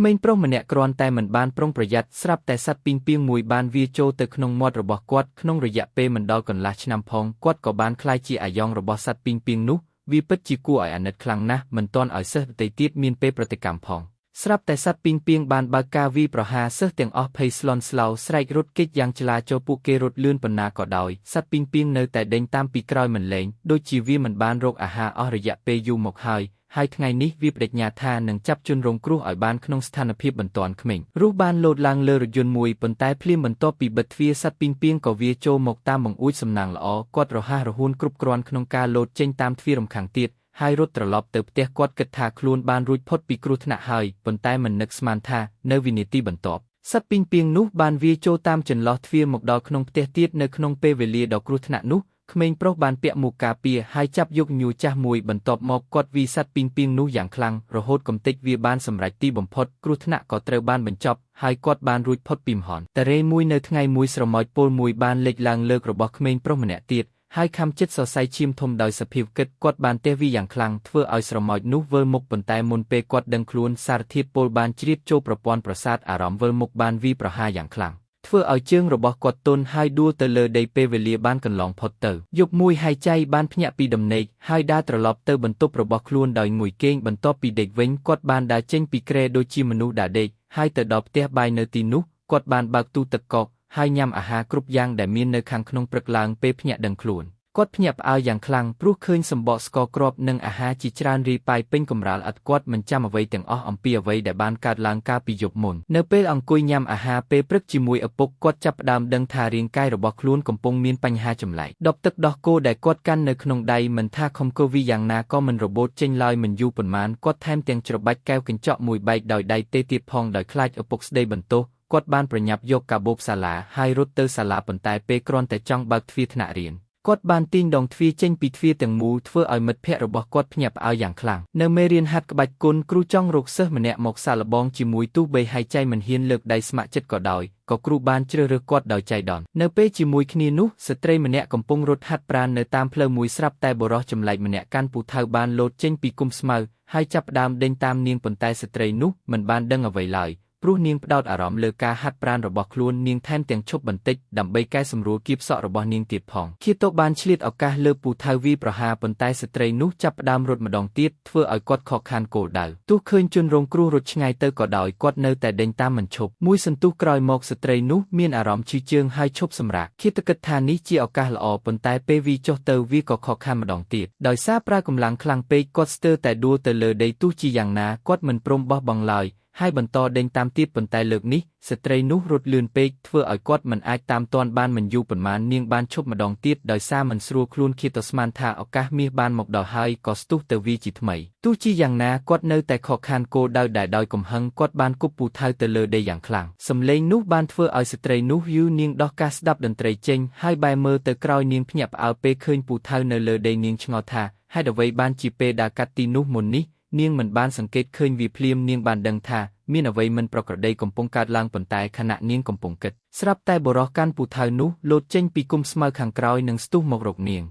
ក្មេងប្រុសម្នាក់គ្រាន់តែមិនបានប្រុងប្រយ័ត្នស្រាប់តែសត្វពីងពីងមួយបានវាចូលទៅក្នុងមាត់របស់គាត់ក្នុងរយៈពេលមិនដល់កន្លះឆ្នាំផងគាត់ក៏បានក្លាយជាអាយ៉ងរបស់សត្វពីងពីងនោះវាពិតជាគួរឲ្យអាណិតខ្លាំងណាស់មិនទាន់ឲ្យសិស្សដទៃទៀតមានពេលប្រតិកម្មផងស្រាប់តែសត្វពីងពីងបានបើកការវាយប្រហារសិស្សទាំងអស់ភ័យស្លន់ស្លោស្រែករត់គេចយ៉ាងឆ្លាចូលពួកគេរត់លឿនប៉ុណ្ណាក៏ដោយសត្វពីងពីងនៅតែដេញតាមពីក្រោយមិនលែងដូចជាវាមិនបានរកអាហារអស់រយៈពេលយូរមកហើយថ្ងៃនេះវាបដិញ្ញាថានឹងចាប់ជនរងគ្រោះឲ្យបានក្នុងស្ថានភាពបន្ទាន់ក្មេងរស់បានលោតឡើងលើរថយន្តមួយប៉ុន្តែភ្លាមបន្ទាប់ពីបិទទ្វារសត្វពីងពីងក៏វាចូលមកតាមបង្អួចសំណាងល្អគាត់រហ័សរហួនគ្រប់គ្រាន់ក្នុងការលោតចេញតាមទ្វាររំខាងទៀតហើយរត់ត្រឡប់ទៅផ្ទះគាត់គិតថាខ្លួនបានរួចផុតពីគ្រោះថ្នាក់ហើយប៉ុន្តែមិននឹកស្មានថានៅវិនាទីបន្ទាប់សត្វពីងពីងនោះបានវាចូលតាមចន្លោះទ្វារមកដល់ក្នុងផ្ទះទៀតនៅក្នុងពេលវេលាដ៏គ្រោះថ្នាក់នោះក្មេងប្រុសបានពាក់មួកការពារហើយចាប់យកញូចាស់មួយបន្ទាប់មកគាត់វាយសត្វពីងពីងនោះយ៉ាងខ្លាំងរហូតកំទេចវាបានសម្រេចទីបំផុតគ្រោះថ្នាក់ក៏ត្រូវបានបញ្ចប់ហើយគាត់បានរួចផុតពីមហន្តរាយមួយនៅថ្ងៃមួយស្រមោចពលមួយបានលេចឡើងលើករបស់ក្មេងប្រុសម្នាក់ទៀតហើយខំចិត្តសរសៃឈាមធំដោយសភាពគិតគាត់បានទះវាយ៉ាងខ្លាំងធ្វើឲ្យស្រមោចនោះវិលមុខប៉ុន្តែមុនពេលគាត់ដឹងខ្លួនសារធាតុពុលបានជ្រៀតចូលប្រព័ន្ធប្រសាទអារម្មណ៍វិលមុខបានវាយប្រហារយ៉ាងខ្លាំងធ្វើឲ្យជើងរបស់គាត់ទន់ហើយដួលទៅលើដីពេលវេលាបានកន្លងផុតទៅយប់មួយហើយចៃបានភ្ញាក់ពីដំណេកហើយដើរត្រឡប់ទៅបន្ទប់របស់ខ្លួនដោយងុយគេងបន្ទាប់ពីដេកវិញគាត់បានដើរចេញពីគ្រែដូចជាមនុស្សដើរដេកហើយទៅដល់ផ្ទះបាយនៅទីនោះគាត់បានបើកទូទឹកកកហើយញ៉ាំអាហារគ្រប់យ៉ាងដែលមាននៅខាងក្នុងព្រឹកឡើងពេលភ្ញាក់ដឹងខ្លួនគាត់ភ្ញាក់ផ្អើលយ៉ាងខ្លាំងព្រោះឃើញសម្បកស្ករគ្រាប់និងអាហារជាច្រើនរាយប៉ាយពេញកម្រាលឥតគាត់មិនចាំអ្វីទាំងអស់អំពីអ្វីដែលបានកើតឡើងកាលពីយប់មុននៅពេលអង្គុយញ៉ាំអាហារពេលព្រឹកជាមួយឪពុកគាត់ចាប់ផ្ដើមដឹងថារាងកាយរបស់ខ្លួនកំពុងមានបញ្ហាចម្លែកដបទឹកដោះគោដែលគាត់កាន់នៅក្នុងដៃមិនថាខំកូវីយ៉ាងណាក៏មិនរបូតចេញឡើយមិនយូរប៉ុន្មានគាត់ថែមទាំងច្របាច់កែវកញ្ចក់មួយបែកដោយដៃទេទៀតផងដោយខ្លាចឪពុកស្ដីបន្ទោសគាត់បានប្រញាប់យកកាបូបសាឡាហើយរត់ទៅសាលាប៉ុន្តែពេលគ្រាន់តែចង់បើកទ្វារថ្នាក់រៀនគាត់បានទាញដងទ្វារចេញពីទ្វារទាំងមូលធ្វើឲ្យមិត្តភ័ក្តិរបស់គាត់ភ្ញាក់ផ្អើលយ៉ាងខ្លាំងនៅមេរៀនហាត់ក្បាច់គុនគ្រូចង់រកសិស្សម្នាក់មកសាកល្បងជាមួយទោះបីហើយចៃមិនហ៊ានលើកដៃស្ម័គ្រចិត្តក៏ដោយក៏គ្រូបានជ្រើសរើសគាត់ដោយចៃដន្យនៅពេលជាមួយគ្នានោះស្ត្រីម្នាក់កំពុងរត់ហាត់ប្រាណនៅតាមផ្លូវមួយស្រាប់តែបុរសចម្លែកម្នាក់កាន់ពូថៅបានលោតចេញពីគុម្ពស្មៅហើយចាប់ផ្ដើមដេញតាមនាងប៉ុន្តែស្ត្រីនោះមិនបានដឹងអ្វីឡើយព្រោះនាងផ្ដោតអារម្មណ៍លើការហាត់ប្រាណរបស់ខ្លួននាងថែមទាំងឈប់បន្តិចដើម្បីកែសម្រួលគៀបសក់របស់នាងទៀតផងឃាតោបានឆ្លៀតឱកាសលើពូថៅវាយប្រហារប៉ុន្តែស្ត្រីនោះចាប់ផ្ដើមរត់ម្ដងទៀតធ្វើឲ្យគាត់ខកខានគោលដៅទោះឃើញជនរងគ្រោះរត់ឆ្ងាយទៅក៏ដោយគាត់នៅតែដេញតាមមិនឈប់មួយសន្ទុះក្រោយមកស្ត្រីនោះមានអារម្មណ៍ឈឺជើងហើយឈប់សម្រាកឃាតគិតថានេះជាឱកាសល្អប៉ុន្តែពេលវាចុះទៅវាក៏ខកខានម្ដងទៀតដោយសារប្រើកម្លាំងខ្លាំងពេកគាត់ស្ទើរតែដួលទៅលើដីទោះជាយ៉ាងណាគាត់មិនព្រមបោះបង់ឡើយហើយបន្តដេញតាមទៀតប៉ុន្តែលើកនេះស្ត្រីនោះរត់លឿនពេកធ្វើឲ្យគាត់មិនអាចតាមទាន់បានមិនយូរប៉ុន្មាននាងបានឈប់ម្ដងទៀតដោយសារមិនស្រួលខ្លួនឃាតស្មានថាឱកាសមាសបានមកដល់ហើយក៏ស្ទុះទៅវាជាថ្មីទោះជាយ៉ាងណាគាត់នៅតែខកខានគោលដៅដែលដោយកំហឹងគាត់បានគប់ពូថៅទៅលើដីយ៉ាងខ្លាំងសំឡេងនោះបានធ្វើឲ្យស្ត្រីនោះយូរនាងដោះការស្ដាប់តន្ត្រីចេញហើយបែរមើលទៅក្រោយនាងភ្ញាក់ផ្អើលពេលឃើញពូថៅនៅលើដីនាងឆ្ងល់ថាហេតុអ្វីបានជាពេលដើរកាត់ទីនោះមុននេះនាងមិនបានសង្កេតឃើញវាភ្លាមនាងបានដឹងថាមានអ្វីមិនប្រក្រតីកំពុងកើតឡើងប៉ុន្តែខណៈនាងកំពុងគិតស្រាប់តែបុរសកាន់ពូថៅនោះលោតចេញពីគុម្ពស្មៅខាងក្រោយនិងស្ទុះមករកនាង